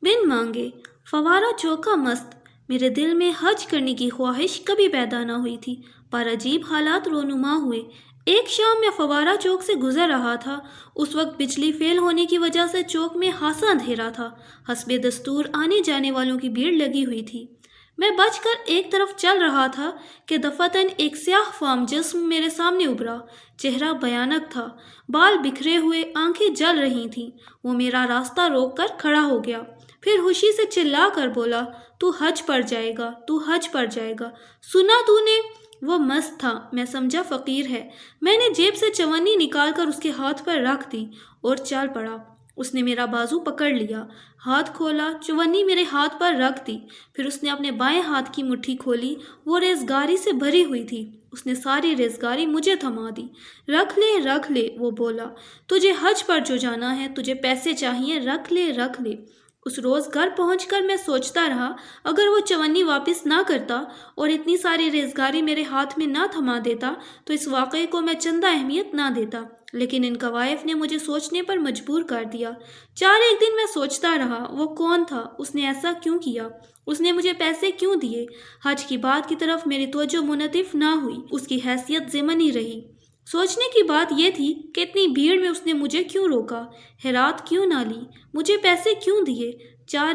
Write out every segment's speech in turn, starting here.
बिन मांगे फवारा चौका मस्त। मेरे दिल में हज करने की ख्वाहिश कभी पैदा ना हुई थी, पर अजीब हालात रोनुमा हुए। एक शाम मैं फवारा चौक से गुजर रहा था। उस वक्त बिजली फेल होने की वजह से चौक में खासा अंधेरा था। हस्बे दस्तूर आने जाने वालों की भीड़ लगी हुई थी। मैं बचकर एक तरफ चल रहा था कि दफातन एक स्याह फाम जिस्म मेरे सामने उभरा। चेहरा भयानक था, बाल बिखरे हुए, आंखें जल रही थीं। वो मेरा रास्ता रोक कर खड़ा हो गया, फिर खुशी से चिल्ला कर बोला, तू हज पर जाएगा, तू हज पर जाएगा, सुना तूने? वो मस्त था, मैं समझा फ़कीर है। मैंने जेब से चवन्नी निकाल कर उसके हाथ पर रख दी और चल पड़ा। उसने मेरा बाजू पकड़ लिया, हाथ खोला, चवन्नी मेरे हाथ पर रख दी। फिर उसने अपने बाएं हाथ की मुट्ठी खोली, वो रेजगारी से भरी हुई थी। उसने सारी रेजगारी मुझे थमा दी। रख ले, वो बोला, तुझे हज पर जो जाना है, तुझे पैसे चाहिए, रख ले, रख ले। उस रोज़ घर पहुंचकर मैं सोचता रहा, अगर वो चवन्नी वापस ना करता और इतनी सारी रेजगारी मेरे हाथ में ना थमा देता तो इस वाक़े को मैं चंदा अहमियत ना देता। लेकिन इन कवायफ ने मुझे सोचने पर मजबूर कर दिया। एक दिन मैं सोचता रहा, वो कौन था, उसने ऐसा क्यों किया, उसने मुझे पैसे क्यों दिए। हज की बात की तरफ मेरी तवज्जो मुनतिफ ना हुई, उसकी हैसियत ज़िमनी रही। सोचने की बात यह थी कि इतनी भीड़ में उसने मुझे क्यों रोका, हेरात क्यों ना ली, मुझे पैसे क्यों दिए।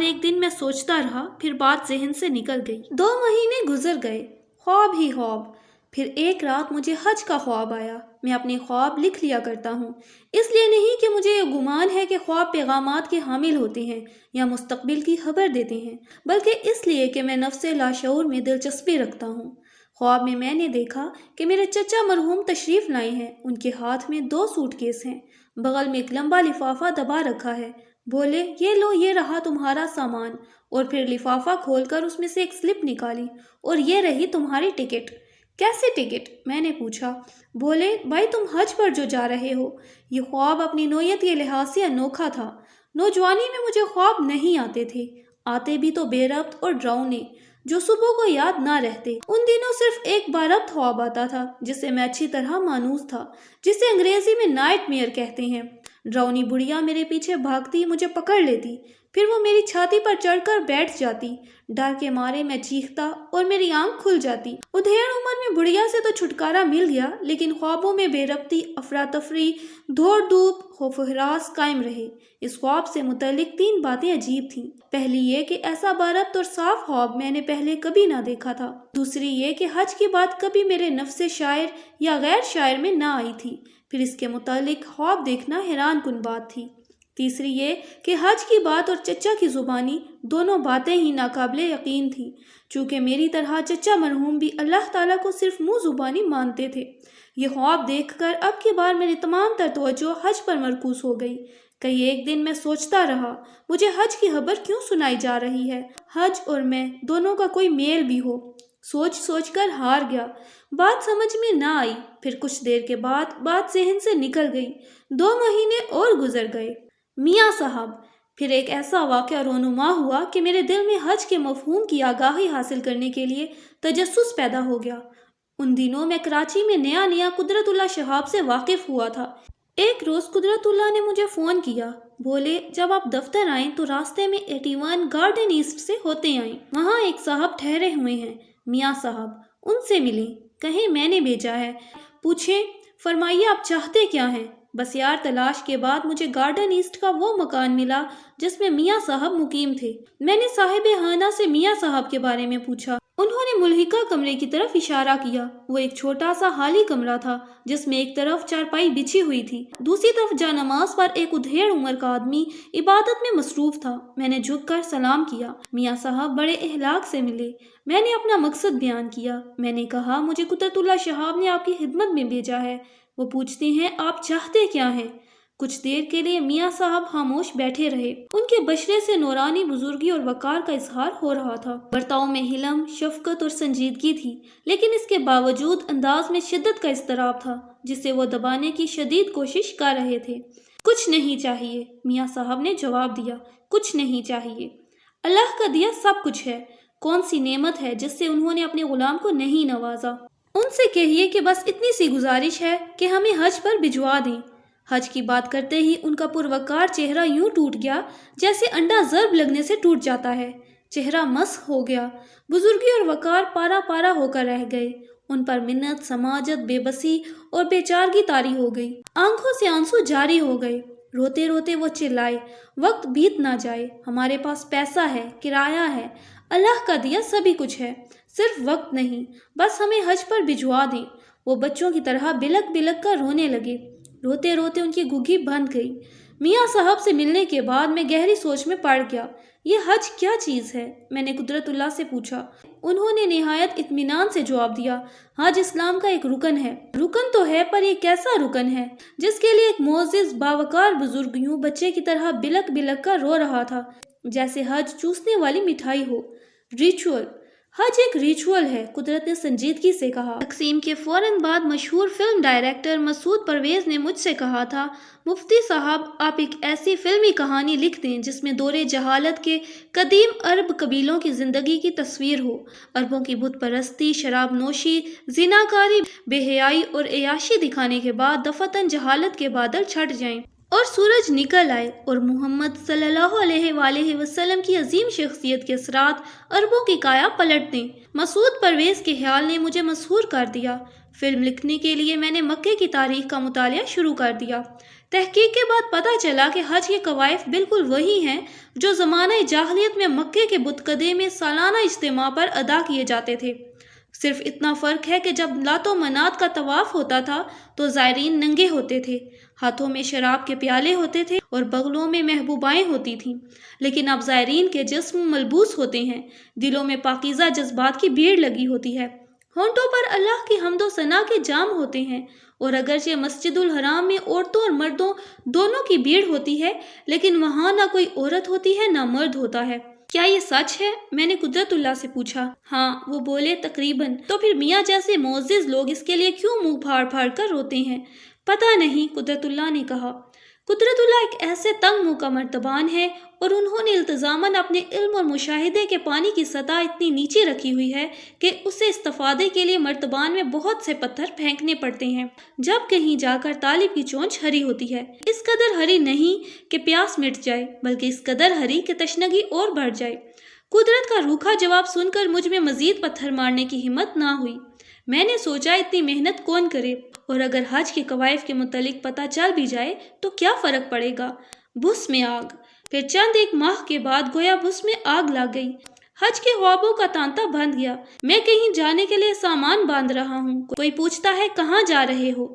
एक दिन मैं सोचता रहा, फिर बात जहन से निकल गई। 2 महीने गुजर गए, ख्वाब ही ख्वाब। फिर एक रात मुझे हज का ख्वाब आया। मैं अपने ख्वाब लिख लिया करता हूँ, इसलिए नहीं कि मुझे ये गुमान है कि ख्वाब पैगामात के हामिल होते हैं या मुस्तकबिल की खबर देते हैं, बल्कि इसलिए कि मैं नफ्से लाशऊर में दिलचस्पी रखता हूँ। ख्वाब में मैंने देखा कि मेरे चचा मरहूम तशरीफ़ लाए हैं। उनके हाथ में 2 सूटकेस हैं, बगल में एक लंबा लिफाफा दबा रखा है। बोले, ये लो, ये रहा तुम्हारा सामान। और फिर लिफाफा खोलकर उसमें से एक स्लिप निकाली, और ये रही तुम्हारी टिकट। कैसे टिकट? मैंने पूछा। बोले, भाई तुम हज पर जो जा रहे हो। ये ख्वाब अपनी नोयत के लिहाज से अनोखा था। नौजवानी में मुझे ख्वाब नहीं आते थे, आते भी तो बेरब्त और डरावने, जो सुबह को याद ना रहते। उन दिनों सिर्फ एक बारब्त ख्वाब आता था जिसे मैं अच्छी तरह मानूस था, जिसे अंग्रेजी में नाइट मेयर कहते हैं। ड्राउनी बुढ़िया मेरे पीछे भागती, मुझे पकड़ लेती, फिर वो मेरी छाती पर चढ़कर बैठ जाती। डर के मारे मैं चीखता और मेरी आंख खुल जाती। उधेड़ उम्र में बुढ़िया से तो छुटकारा मिल गया, लेकिन ख्वाबों में बेरब्ती, अफरा तफरी, दौड़ धूप, खौफ हिरास कायम रहे। इस ख्वाब से मुतल्लिक 3 बातें अजीब थीं। पहली ये कि ऐसा बारब्त और साफ ख्वाब मैंने पहले कभी ना देखा था। दूसरी ये कि हज की बात कभी मेरे नफ्से शायर या गैर शायर में ना आई थी। फिर इसके मुतालिक ख्वाब देखना हैरान कुन बात थी। तीसरी ये कि हज की बात और चचा की ज़ुबानी, दोनों बातें ही नाकाबिले यकीन थीं, चूँकि मेरी तरह चचा मरहूम भी अल्लाह ताला को सिर्फ मुँह ज़ुबानी मानते थे। ये ख्वाब देखकर अब की बार मेरी तमाम तर तवज्जो हज पर मरकूज हो गई। कई एक दिन मैं सोचता रहा, मुझे हज की खबर क्यों सुनाई जा रही है, हज और मैं दोनों का कोई मेल भी हो। सोच सोच कर हार गया, बात समझ में ना आई। फिर कुछ देर के बाद बात जहन से निकल गई। 2 महीने और गुजर गए। मियाँ साहब, फिर एक ऐसा वाक़या रोनुमा हुआ कि मेरे दिल में हज के मफ़हूम की आगाही हासिल करने के लिए तजस्सुस पैदा हो गया। उन दिनों मैं कराची में नया नया कुदरतुल्लाह शहाब से वाकिफ़ हुआ था। एक रोज़ कुदरतुल्लाह ने मुझे फ़ोन किया। बोले, जब आप दफ्तर आएँ तो रास्ते में 81 गार्डन ईस्ट से होते आएँ, वहाँ एक साहब ठहरे हुए हैं, मियाँ साहब, उनसे मिलें, कहें मैंने भेजा है। पूछें, फरमाइए आप चाहते क्या हैं। बस यार, तलाश के बाद मुझे गार्डन ईस्ट का वो मकान मिला जिसमें मियाँ साहब मुकीम थे। मैंने साहिब खाना से मियाँ साहब के बारे में पूछा। उन्होंने मुल्हिका कमरे की तरफ इशारा किया। वो एक छोटा सा खाली कमरा था जिसमें एक तरफ चारपाई बिछी हुई थी, दूसरी तरफ जानमाज पर एक उधेड़ उम्र का आदमी इबादत में मसरूफ था। मैंने झुककर सलाम किया। मियाँ साहब बड़े इहलाक से मिले। मैंने अपना मकसद बयान किया। मैंने कहा, मुझे कुदरतुल्लाह शहाब ने आपकी खिदमत में भेजा है। वो पूछते हैं, आप चाहते क्या हैं। कुछ देर के लिए मियाँ साहब खामोश बैठे रहे। उनके बशरे से नूरानी बुजुर्गी और वकार का इजहार हो रहा था। बर्ताव में हिलम, शफकत और संजीदगी थी, लेकिन इसके बावजूद अंदाज में शिद्दत का इस्तराब था जिसे वो दबाने की शदीद कोशिश कर रहे थे। कुछ नहीं चाहिए, मियाँ साहब ने जवाब दिया, कुछ नहीं चाहिए। अल्लाह का दिया सब कुछ है। कौन सी नेमत है जिससे उन्होंने अपने गुलाम को नहीं नवाजा। उनसे कहिए कि बस इतनी सी गुजारिश है कि हमें हज पर भिजवा दें। हज की बात करते ही उनका पुरवकार चेहरा यूं टूट गया जैसे अंडा ज़र्ब लगने से टूट जाता है। चेहरा मस्क हो गया। बुजुर्गी और वकार पारा पारा होकर रह गए। उन पर मिन्नत, समाजत, बेबसी और बेचारगी तारी हो गई। आंखों से आंसू जारी हो गए। रोते रोते वो चिल्लाए, वक्त बीत ना जाए, हमारे पास पैसा है, किराया है, अल्लाह का दिया सभी कुछ है, सिर्फ वक्त नहीं, बस हमें हज पर भिजवा दें। वो बच्चों की तरह बिलक बिलक कर रोने लगे। रोते रोते उनकी घुघी बंद गई। मियाँ साहब से मिलने के बाद मैं गहरी सोच में पड़ गया। ये हज क्या चीज़ है? मैंने कुदरतुल्लाह से पूछा। उन्होंने निहायत इत्मीनान से जवाब दिया, हज इस्लाम का एक रुकन है। रुकन तो है, पर ये कैसा रुकन है जिसके लिए एक मोअज़्ज़िज़ बावकार बुजुर्ग यूं बच्चे की तरह बिलक बिलक कर रो रहा था, जैसे हज चूसने वाली मिठाई हो। रिचुअल, हज एक रिचुअल है, कुदरत ने संजीदगी से कहा। तकसीम के फौरन बाद मशहूर फिल्म डायरेक्टर मसूद परवेज ने मुझसे कहा था, मुफ्ती साहब आप एक ऐसी फिल्मी कहानी लिख दें जिसमें दौरे जहालत के कदीम अरब कबीलों की ज़िंदगी की तस्वीर हो। अरबों की बुत परस्ती, शराब नोशी, जिनाकारी, बेहयाई और एयाशी दिखाने के बाद दफतन जहालत के बादल छट जाएं और सूरज निकल आए और मोहम्मद सल्लल्लाहु अलैहि वसल्लम की अजीम शख्सियत के असरात अरबों की काया पलट दें। मसूद परवेज के ख्याल ने मुझे मसहूर कर दिया। फिल्म लिखने के लिए मैंने मक्के की तारीख का मुतालिया शुरू कर दिया। तहकीक के बाद पता चला कि हज के कवायफ बिल्कुल वही हैं जो ज़माना जाहलियत में मक्के के बुतकदे में सालाना इज्तिमा पर अदा किए जाते थे। सिर्फ इतना फ़र्क है कि जब लातो मनात का तवाफ़ होता था तो ज़ायरीन नंगे होते थे, हाथों में शराब के प्याले होते थे और बगलों में महबूबाएँ होती थीं। लेकिन अब ज़ायरीन के जिस्म मलबूस होते हैं, दिलों में पाकीज़ा जज्बात की भीड़ लगी होती है, होंठों पर अल्लाह की हम्दो सना के जाम होते हैं। और अगरचे मस्जिदुल हराम में औरतों और मर्दों दोनों की भीड़ होती है, लेकिन वहाँ ना कोई औरत होती है ना मर्द होता है। क्या ये सच है? मैंने कुदरतुल्लाह से पूछा। हाँ, वो बोले, तकरीबन। तो फिर मियाँ जैसे मोअज़्ज़िज़ लोग इसके लिए क्यों मुंह फाड़ फाड़ कर रोते हैं? पता नहीं, कुदरतुल्लाह ने कहा। कुदरतुल्लाह एक ऐसे तंग मुँह का मर्तबान है और उन्होंने इल्तज़ामन अपने इल्म और मुशाहिदे के पानी की सतह इतनी नीचे रखी हुई है कि उससे इस्तिफ़ादे के लिए मर्तबान में बहुत से पत्थर फेंकने पड़ते हैं जब कहीं जाकर तालिब की चोंच हरी होती है। इस कदर हरी नहीं कि प्यास मिट जाए, बल्कि इस कदर हरी कि तशनगी और बढ़ जाए। कुदरत का रूखा जवाब सुनकर मुझ में मज़ीद पत्थर मारने की हिम्मत ना हुई। मैंने सोचा, इतनी मेहनत कौन करे, और अगर हज के कवायफ के मुतल्लिक पता चल भी जाए तो क्या फ़र्क पड़ेगा। बुस में आग। फिर चंद एक माह के बाद गोया बुस में आग लग गई। हज के ख्वाबों का तांता बंध गया। मैं कहीं जाने के लिए सामान बांध रहा हूँ। कोई पूछता है, कहाँ जा रहे हो?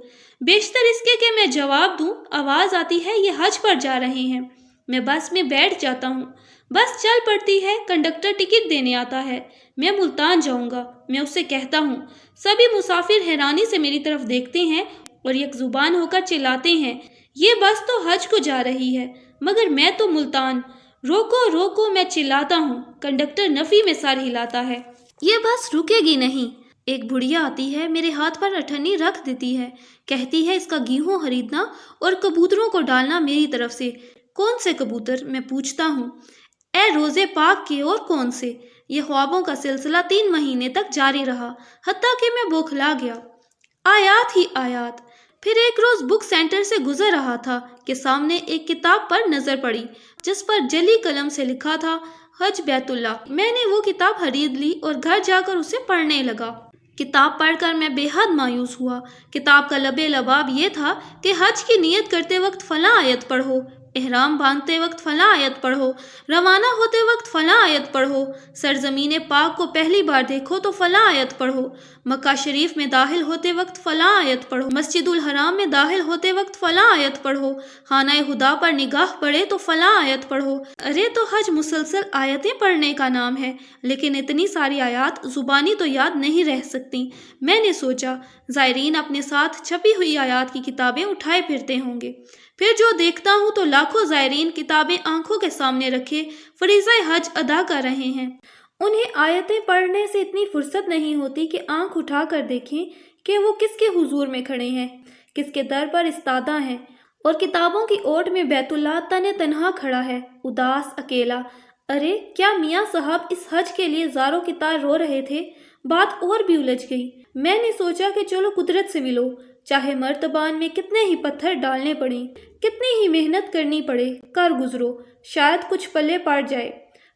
बेशतर इसके कि मैं जवाब दूँ, आवाज़ आती है, ये हज पर जा रहे हैं। मैं बस में बैठ जाता हूँ। बस चल पड़ती है। कंडक्टर टिकट देने आता है। मैं मुल्तान जाऊँगा। मैं उससे कहता हूँ। सभी मुसाफिर हैरानी से मेरी तरफ देखते हैं और एक जुबान होकर चिल्लाते हैं, ये बस तो हज को जा रही है, मगर मैं तो मुल्तान। रोको रोको, मैं चिल्लाता हूँ। कंडक्टर नफ़ी में सर हिलाता है, ये बस रुकेगी नहीं। एक बुढ़िया आती है, मेरे हाथ पर अठन्नी रख देती है, कहती है, इसका गेहूँ खरीदना और कबूतरों को डालना मेरी तरफ से। कौन से कबूतर? मैं पूछता हूँ। ए रोज़े पाक के, और कौन से? ये ख्वाबों का सिलसिला 3 महीने तक जारी रहा, हत्ता कि मैं बौखला गया। आयात ही आयात। फिर एक रोज़ बुक सेंटर से गुजर रहा था कि सामने एक किताब पर नज़र पड़ी जिस पर जली कलम से लिखा था, हज बैतुल्लाह। मैंने वो किताब खरीद ली और घर जाकर उसे पढ़ने लगा। किताब पढ़कर मैं बेहद मायूस हुआ। किताब का लबे लबाब ये था कि हज की नीयत करते वक्त फ़लाँ आयत पढ़ो, एहराम बांधते वक्त फ़लाँ आयत पढ़ो, रवाना होते वक्त फ़लाँ आयत पढ़ो, सरज़मीन पाक को पहली बार देखो तो फ़लाँ आयत पढ़ो, मक्का शरीफ में दाखिल होते वक्त फ़लाँ आयत पढ़ो, मस्जिदुल हराम में दाखिल होते वक्त फ़लाँ आयत पढ़ो, खाना खुदा पर निगाह पड़े तो फ़लाँ आयत पढ़ो। अरे तो हज मुसलसल आयतें पढ़ने का नाम है, लेकिन इतनी सारी आयात ज़ुबानी तो याद नहीं रह सकती। मैंने सोचा, ज़ायरीन अपने साथ छपी हुई आयात की किताबें उठाए फिरते होंगे। फिर जो देखता हूँ तो लाखों ज़ायरीन किताबें आंखों के सामने रखे फरीज़ा हज अदा कर रहे हैं। उन्हें आयतें पढ़ने से इतनी फुर्सत नहीं होती कि आंख उठा कर देखें कि वो किसके हुजूर में खड़े हैं, किसके दर पर इस्तादा हैं। और किताबों की ओट में बैतुल्लाह तने तन्हा खड़ा है, उदास, अकेला। अरे क्या मियाँ साहब इस हज के लिए ज़ारों की तार रो रहे थे? बात और भी उलझ गई। मैंने सोचा कि चलो कुदरत से मिलो। چاہے مرتبان میں کتنے ہی پتھر ڈالنے پڑیں، کتنی ہی محنت کرنی پڑے، کر گزرو، شاید کچھ پلے پڑ جائے۔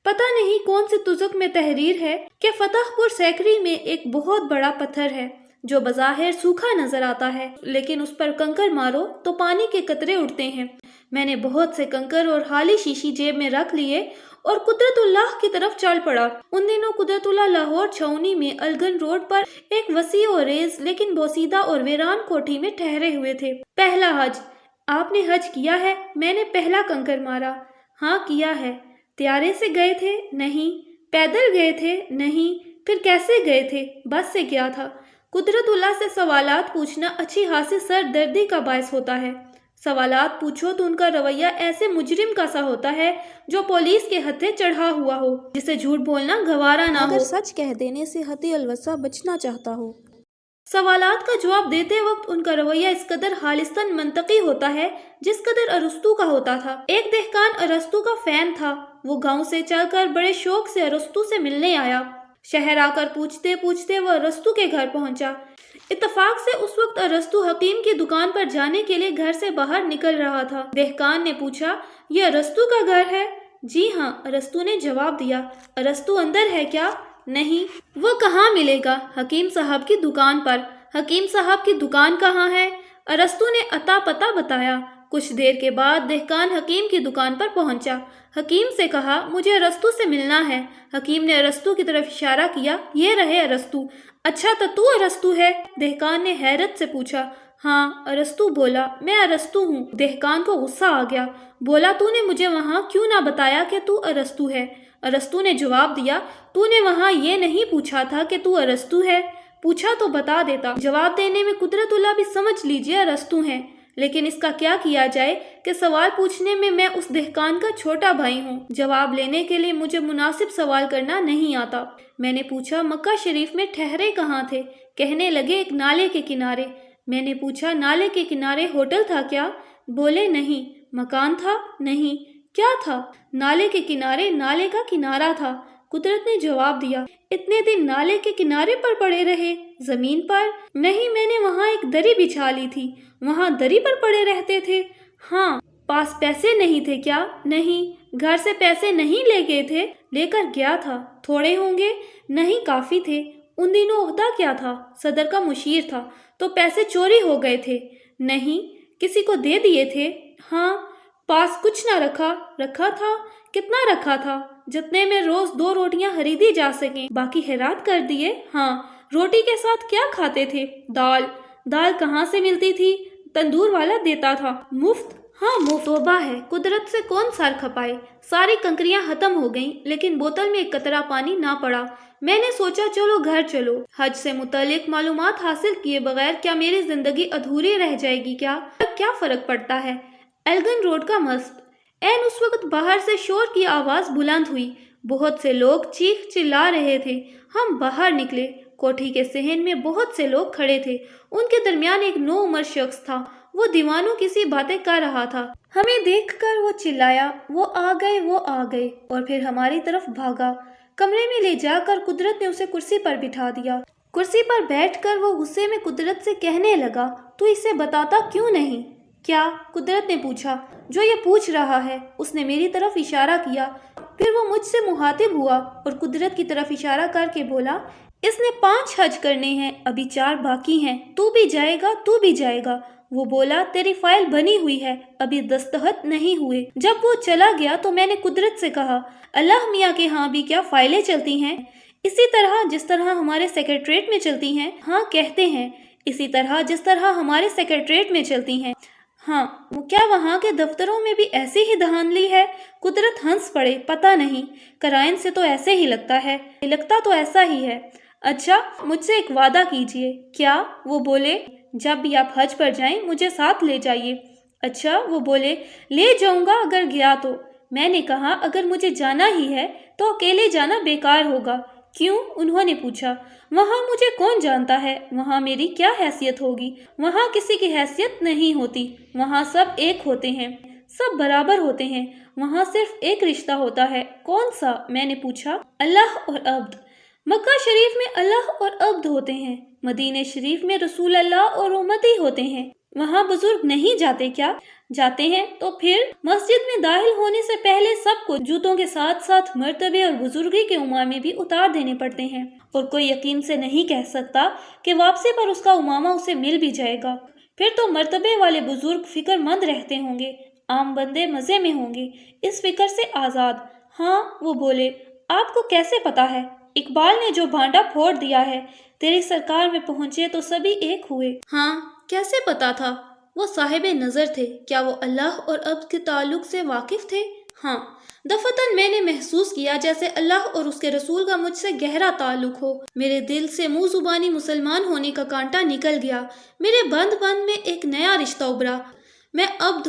پتہ نہیں کون سی تزک میں تحریر ہے کہ فتح پور سیکری میں ایک بہت بڑا پتھر ہے جو بظاہر سوکھا نظر آتا ہے، لیکن اس پر کنکر مارو تو پانی کے قطرے اٹھتے ہیں۔ میں نے بہت سے کنکر اور خالی شیشی جیب میں رکھ لیے اور قدرت اللہ کی طرف چل پڑا۔ ان دنوں قدرت اللہ لاہور چھاؤنی میں الگن روڈ پر ایک وسیع و ریز لیکن بوسیدہ اور ویران کوٹھی میں ٹھہرے ہوئے تھے۔ پہلا حج۔ آپ نے حج کیا ہے؟ میں نے پہلا کنکر مارا۔ ہاں کیا ہے۔ طیارے سے گئے تھے؟ نہیں۔ پیدل گئے تھے؟ نہیں۔ پھر کیسے گئے تھے؟ بس سے کیا تھا؟ قدرت اللہ سے سوالات پوچھنا اچھی خاصی سر دردی کا باعث ہوتا ہے۔ سوالات پوچھو تو ان کا رویہ ایسے مجرم کا سا ہوتا ہے جو پولیس کے ہتھے چڑھا ہوا ہو، جسے جھوٹ بولنا گوارا نہ ہو، مگر سچ کہہ دینے سے حتی الوسع بچنا چاہتا ہو۔ سوالات کا جواب دیتے وقت ان کا رویہ اس قدر خالصتاً منطقی ہوتا ہے جس قدر ارسطو کا ہوتا تھا۔ ایک دہقان ارسطو کا فین تھا۔ وہ گاؤں سے چل کر بڑے شوق سے ارسطو سے ملنے آیا۔ شہر آ کر پوچھتے پوچھتے وہ ارسطو کے گھر پہنچا۔ اتفاق سے اس وقت ارسطو حکیم کی دکان پر جانے کے لیے گھر سے باہر نکل رہا تھا۔ دہقان نے پوچھا، یہ ارسطو کا گھر ہے؟ جی ہاں، ارسطو نے جواب دیا۔ ارسطو اندر ہے کیا؟ نہیں۔ وہ کہاں ملے گا؟ حکیم صاحب کی دکان پر۔ حکیم صاحب کی دکان کہاں ہے؟ ارسطو نے اتا پتہ بتایا۔ کچھ دیر کے بعد دہقان حکیم کی دکان پر پہنچا۔ حکیم سے کہا، مجھے ارسطو سے ملنا ہے۔ حکیم نے ارسطو کی طرف اشارہ کیا، یہ رہے ارسطو۔ اچھا تو ارسطو ہے؟ دہقان نے حیرت سے پوچھا۔ ہاں، ارسطو بولا، میں ارسطو ہوں۔ دہقان کو غصہ آ گیا۔ بولا، تو نے مجھے وہاں کیوں نہ بتایا کہ تو ارسطو ہے؟ ارسطو نے جواب دیا، تو نے وہاں یہ نہیں پوچھا تھا کہ تو ارسطو ہے؟ پوچھا تو بتا دیتا۔ جواب دینے میں قدرت اللہ بھی سمجھ لیجیے ارسطو ہیں، لیکن اس کا کیا کیا جائے کہ سوال پوچھنے میں اس دہقان کا چھوٹا بھائی ہوں۔ جواب لینے کے لیے مجھے مناسب سوال کرنا نہیں آتا۔ میں نے پوچھا، مکہ شریف میں ٹھہرے کہاں تھے؟ کہنے لگے، ایک نالے کے کنارے۔ میں نے پوچھا، نالے کے کنارے ہوٹل تھا کیا؟ بولے، نہیں۔ مکان تھا؟ نہیں۔ کیا تھا؟ نالے کے کنارے نالے کا کنارہ تھا۔ قدرت نے جواب دیا، اتنے دن نالے کے کنارے پر پڑے رہے؟ زمین پر؟ نہیں، میں نے وہاں ایک دری بچھا لی تھی۔ وہاں دری پر پڑے رہتے تھے؟ ہاں۔ پاس پیسے نہیں تھے کیا؟ نہیں۔ گھر سے پیسے نہیں لے گئے تھے؟ لے کر گیا تھا۔ تھوڑے ہوں گے؟ نہیں، کافی تھے۔ ان دنوں عہدہ کیا تھا؟ صدر کا مشیر تھا۔ تو پیسے چوری ہو گئے تھے؟ نہیں۔ کسی کو دے دیے تھے؟ ہاں۔ پاس کچھ نہ رکھا تھا؟ کتنا رکھا تھا؟ جتنے میں روز 2 روٹیاں خریدی جا سکیں، باقی خیرات کر دیے؟ ہاں۔ روٹی کے ساتھ کیا کھاتے تھے؟ دال۔ دال کہاں سے ملتی تھی؟ تندور والا دیتا تھا۔ مفت؟ ہاں مفت۔ توبہ ہے، قدرت سے کون سر کھپائے۔ ساری کنکریاں ختم ہو گئیں، لیکن بوتل میں ایک قطرہ پانی نہ پڑا۔ میں نے سوچا، چلو گھر چلو۔ حج سے متعلق معلومات حاصل کیے بغیر کیا میری زندگی ادھوری رہ جائے گی؟ کیا فرق پڑتا ہے؟ ایلگن روڈ کا مست۔ این اس وقت باہر سے شور کی آواز بلند ہوئی۔ بہت سے لوگ چیخ چلا رہے تھے۔ ہم باہر نکلے۔ کوٹھی کے صحن میں بہت سے لوگ کھڑے تھے۔ ان کے درمیان ایک نوعمر شخص تھا۔ وہ دیوانوں کسی باتیں کر رہا تھا۔ ہمیں دیکھ کر وہ چلایا، وہ آ گئے، وہ آ گئے، اور پھر ہماری طرف بھاگا۔ کمرے میں لے جا کر قدرت نے اسے کرسی پر بٹھا دیا۔ کرسی پر بیٹھ کر وہ غصے میں قدرت سے کہنے لگا، تو اسے بتاتا کیوں نہیں؟ کیا؟ قدرت نے پوچھا۔ جو یہ پوچھ رہا ہے۔ اس نے میری طرف اشارہ کیا۔ پھر وہ مجھ سے مخاطب ہوا اور قدرت کی طرف اشارہ کر کے بولا، اس نے 5 حج کرنے ہیں، ابھی 4 باقی ہیں، تو بھی جائے گا، تو بھی جائے گا۔ وہ بولا، تیری فائل بنی ہوئی ہے، ابھی دستخط نہیں ہوئے۔ جب وہ چلا گیا تو میں نے قدرت سے کہا، اللہ میاں کے ہاں بھی کیا فائلیں چلتی ہیں؟ اسی طرح جس طرح ہمارے سیکریٹریٹ میں چلتی ہیں؟ ہاں کہتے ہیں، اسی طرح جس طرح ہمارے سیکریٹریٹ میں چلتی ہیں۔ ہاں، کیا وہاں کے دفتروں میں بھی ایسی ہی دھاندلی ہے؟ قدرت ہنس پڑے، پتہ نہیں، کرائن سے تو ایسے ہی لگتا ہے۔ لگتا تو ایسا ہی ہے۔ اچھا، مجھ سے ایک وعدہ کیجئے۔ کیا؟ وہ بولے، جب بھی آپ حج پر جائیں مجھے ساتھ لے جائیے۔ اچھا، وہ بولے، لے جاؤں گا اگر گیا تو۔ میں نے کہا، اگر مجھے جانا ہی ہے تو اکیلے جانا بیکار ہوگا۔ کیوں؟ انہوں نے پوچھا۔ وہاں مجھے کون جانتا ہے؟ وہاں میری کیا حیثیت ہوگی؟ وہاں کسی کی حیثیت نہیں ہوتی۔ وہاں سب ایک ہوتے ہیں، سب برابر ہوتے ہیں۔ وہاں صرف ایک رشتہ ہوتا ہے۔ کون سا؟ میں نے پوچھا۔ اللہ اور عبد۔ مکہ شریف میں اللہ اور عبد ہوتے ہیں۔ مدینہ شریف میں رسول اللہ اور امتی ہوتے ہیں، وہاں بزرگ نہیں جاتے کیا؟ جاتے ہیں تو پھر مسجد میں داخل ہونے سے پہلے سب کو جوتوں کے ساتھ ساتھ مرتبے اور بزرگی کے امامے بھی اتار دینے پڑتے ہیں، اور کوئی یقین سے نہیں کہہ سکتا کہ واپسی پر اس کا امامہ اسے مل بھی جائے گا۔ پھر تو مرتبے والے بزرگ فکر مند رہتے ہوں گے، عام بندے مزے میں ہوں گے، اس فکر سے آزاد۔ ہاں، وہ بولے، آپ کو کیسے پتا ہے؟ اقبال نے جو بھانڈا پھوڑ دیا ہے، تیری سرکار میں پہنچے تو سبھی ایک ہوئے۔ ہاں، کیسے پتا تھا؟ وہ صاحب نظر تھے، کیا وہ اللہ اور اب کے تعلق سے واقف تھے؟ ہاں، دفعتاً میں نے محسوس کیا جیسے اللہ اور اس کے رسول کا مجھ سے گہرا تعلق ہو۔ میرے دل سے منہ زبانی مسلمان ہونے کا کانٹا نکل گیا، میرے بند میں ایک نیا رشتہ ابھرا۔ میں عبد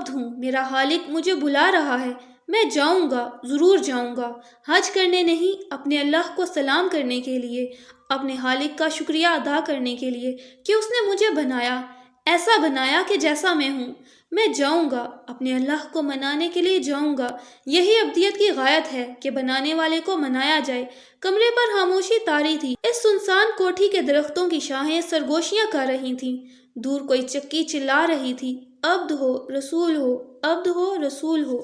ہوں، میرا خالق مجھے بلا رہا ہے، میں جاؤں گا، ضرور جاؤں گا، حج کرنے نہیں، اپنے اللہ کو سلام کرنے کے لیے، اپنے خالق کا شکریہ ادا کرنے کے لیے کہ اس نے مجھے بنایا، ایسا بنایا کہ جیسا میں ہوں۔ میں جاؤں گا، اپنے اللہ کو منانے کے لیے جاؤں گا۔ یہی عبدیت کی غایت ہے کہ بنانے والے کو منایا جائے۔ کمرے پر خاموشی طاری تھی، اس سنسان کوٹھی کے درختوں کی شاخیں سرگوشیاں کر رہی تھیں، دور کوئی چکی چلا رہی تھی، عبد ہو رسول ہو، عبد ہو رسول ہو۔